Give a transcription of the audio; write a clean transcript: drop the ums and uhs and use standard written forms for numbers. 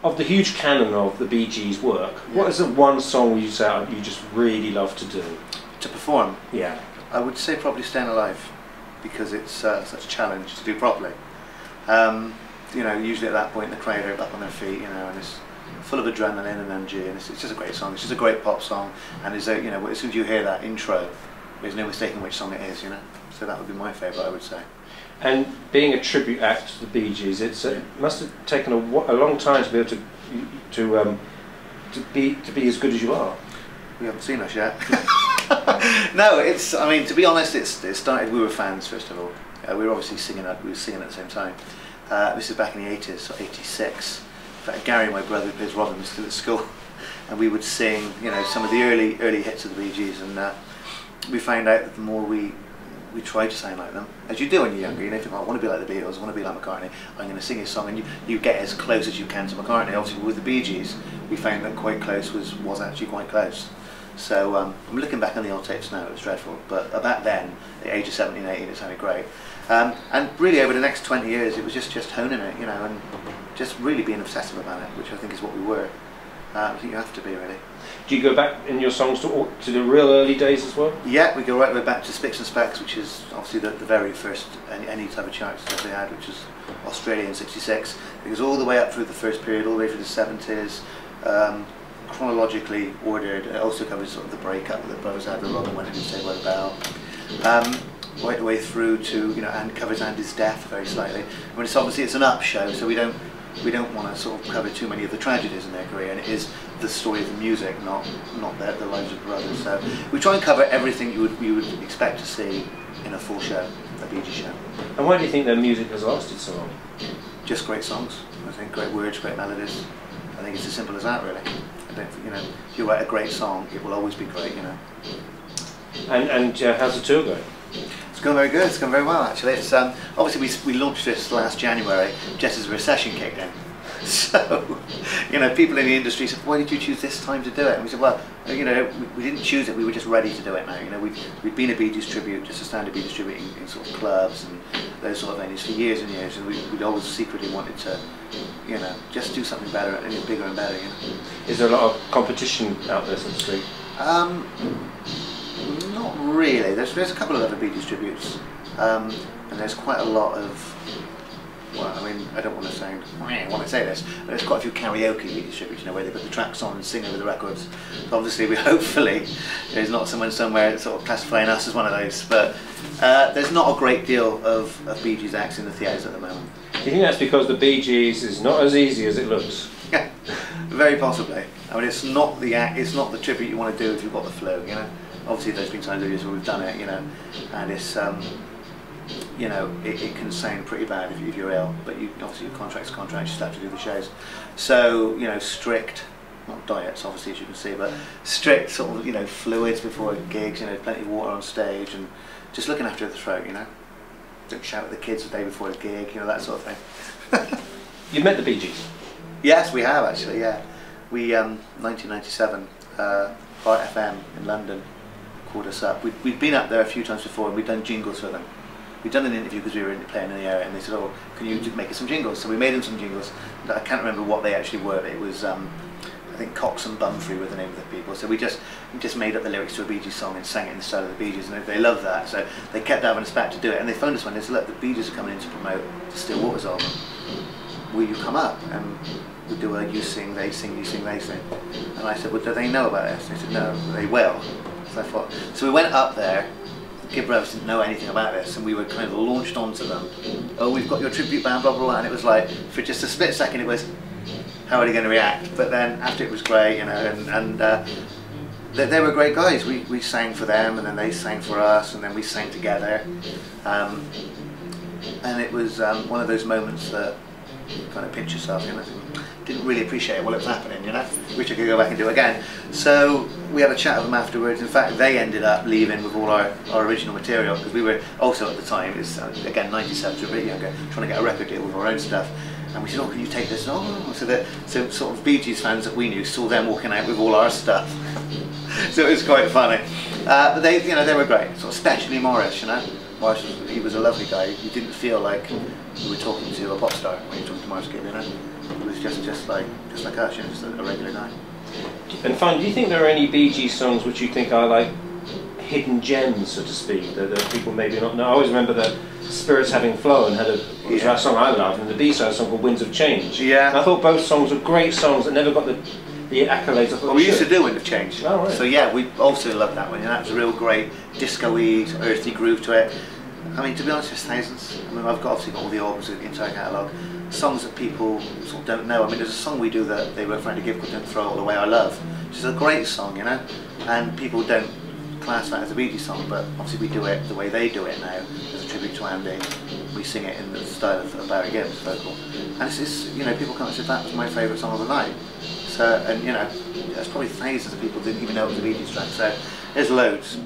of the huge canon of the Bee Gees' work, what is the one song you say you just really love to do? To perform? Yeah. I would say probably Staying Alive, because it's such a challenge to do properly. You know, usually at that point the crowd are up on their feet, you know, and it's full of adrenaline and energy, and it's just a great song. It's just a great pop song, and there's a, you know, as soon as you hear that intro, there's no mistaking which song it is, you know. So that would be my favourite, I would say. And being a tribute act to the Bee Gees, it must have taken a long time to be able to be as good as you are. You haven't seen us yet. No, it's. I mean, to be honest, it started. We were fans first of all. We were obviously singing. We were singing at the same time. This is back in the 80s, so '86. In fact, Gary, my brother, who plays Robin, was still at school, and we would sing, you know, some of the early hits of the Bee Gees, and we found out that the more we tried to sound like them, as you do when you're younger, you know, think, oh, I want to be like the Beatles, I want to be like McCartney, I'm going to sing his song, and you get as close as you can to McCartney. Obviously with the Bee Gees, we found that quite close was actually quite close. So I'm looking back on the old tapes now, it was dreadful, but back then, at the age of 17, 18, it sounded great. And really over the next 20 years, it was just honing it, you know, and just really being obsessive about it, which I think is what we were. I think you have to be, really. Do you go back in your songs to the real early days as well? Yeah, we go right the way back to Spicks and Specks, which is obviously the very first any type of charts that they had, which was Australia in '66. It goes all the way up through the first period, all the way through the '70s, chronologically ordered. It also covers sort of the breakup that the brothers had with Robin went into Saved by the Bell. Right the way through to, you know, and covers Andy's death very slightly. I mean, it's obviously it's an up show, so we don't want to sort of cover too many of the tragedies in their career, and it is the story of the music, not the lives of brothers. So we try and cover everything you would expect to see in a full show, a Bee Gees show. And why do you think their music has lasted so long? Just great songs. I think great words, great melodies. I think it's as simple as that, really. I don't think, you know, if you write a great song, it will always be great, you know. And how's the tour going? It's going very good. It's going very well, actually. It's obviously we launched this last January just as the recession kicked in. So, you know, people in the industry said, "Why did you choose this time to do it?" And we said, "Well, you know, we didn't choose it. We were just ready to do it now. You know, we've been a Bee Gees tribute, just a standard Bee Gees tribute in sort of clubs and those sort of venues for years and years, and we'd always secretly wanted to, you know, just do something better and bigger and better. You know." Is there a lot of competition out there, so to speak? Not really. There's a couple of other Bee Gees tributes, and there's quite a lot of. Well, I mean, I don't want to sound when I say this, but there's quite a few karaoke Bee Gees tributes, you know, where they put the tracks on and sing over the records. So obviously, hopefully there's not someone somewhere sort of classifying us as one of those. But there's not a great deal of Bee Gees acts in the theatres at the moment. Do you think that's because the Bee Gees is not as easy as it looks? Yeah, very possibly. I mean, it's not the tribute you want to do if you've got the flu, you know. Obviously, there's been times where we've done it, you know, and it's, you know, it can sound pretty bad if you're ill, but obviously your contract's contract, you still have to do the shows. So, you know, strict, not diets obviously as you can see, but strict sort of, you know, fluids before gigs, you know, plenty of water on stage, and just looking after the throat, you know. Don't shout at the kids the day before a gig, you know, that sort of thing. You met the Bee Gees? Yes, we have actually, yeah. We, 1997, Heart FM in London called us up. We'd been up there a few times before, and we'd done jingles for them. We'd done an interview because we were playing in the area, and they said, "Oh, can you make us some jingles?" So we made them some jingles. I can't remember what they actually were, but it was, I think Cox and Bumfrey were the name of the people. So we just made up the lyrics to a Bee Gees song and sang it in the style of the Bee Gees, and they loved that. So they kept having us back to do it, and they phoned us one day and said, "Look, the Bee Gees are coming in to promote the Still Waters album. Will you come up?" And we'd do a you sing, they sing, you sing, they sing. And I said, "Well, do they know about this?" And they said, "No, they will." So I thought, so we went up there. Gibb brothers didn't know anything about this, and we were kind of launched onto them. "Oh, we've got your tribute band, blah blah blah," and it was like, for just a split second, it was, how are they going to react? But then after it was great, you know, and they were great guys. We sang for them, and then they sang for us, and then we sang together, and it was one of those moments that you kind of pinch yourself, you know. Didn't really appreciate while it was happening, you know. Wish I could go back and do it again. So we had a chat with them afterwards. In fact, they ended up leaving with all our original material, because we were also at the time, it's again 97, so a bit younger, trying to get a record deal with our own stuff. And we said, "Oh, can you take this?" "Oh." So sort of Bee Gees fans that we knew saw them walking out with all our stuff. So it was quite funny. But they were great, sort of especially Morris, you know. Morris he was a lovely guy. He didn't feel like we were talking to a pop star when you were talking to Gibb, you know. It was just like us, you know, just a regular guy. And fun, do you think there are any Bee Gees songs which you think are like hidden gems, so to speak, that people maybe not know? I always remember that Spirits Having Flown had which was a song I loved, and the B-side song called Winds of Change. Yeah. And I thought both songs were great songs that never got the accolades I thought. Well, we used to do Wind of Change. Oh, right. So yeah, we also loved that one. You know, that was a real great disco-y, earthy groove to it. I mean, to be honest, there's thousands. I mean, I've obviously got all the albums in the entire catalogue. Songs that people sort of don't know. I mean, there's a song we do that they were trying to give called Don't Throw It All Away, I Love, which is a great song, you know, and people don't class that as a Bee Gees song, but obviously we do it the way they do it now, as a tribute to Andy. We sing it in the style of Barry Gibb's vocal, and it's you know, people come and say that was my favourite song of the night. So, and you know, there's probably thousands of people didn't even know it was a Bee Gees track. So there's loads.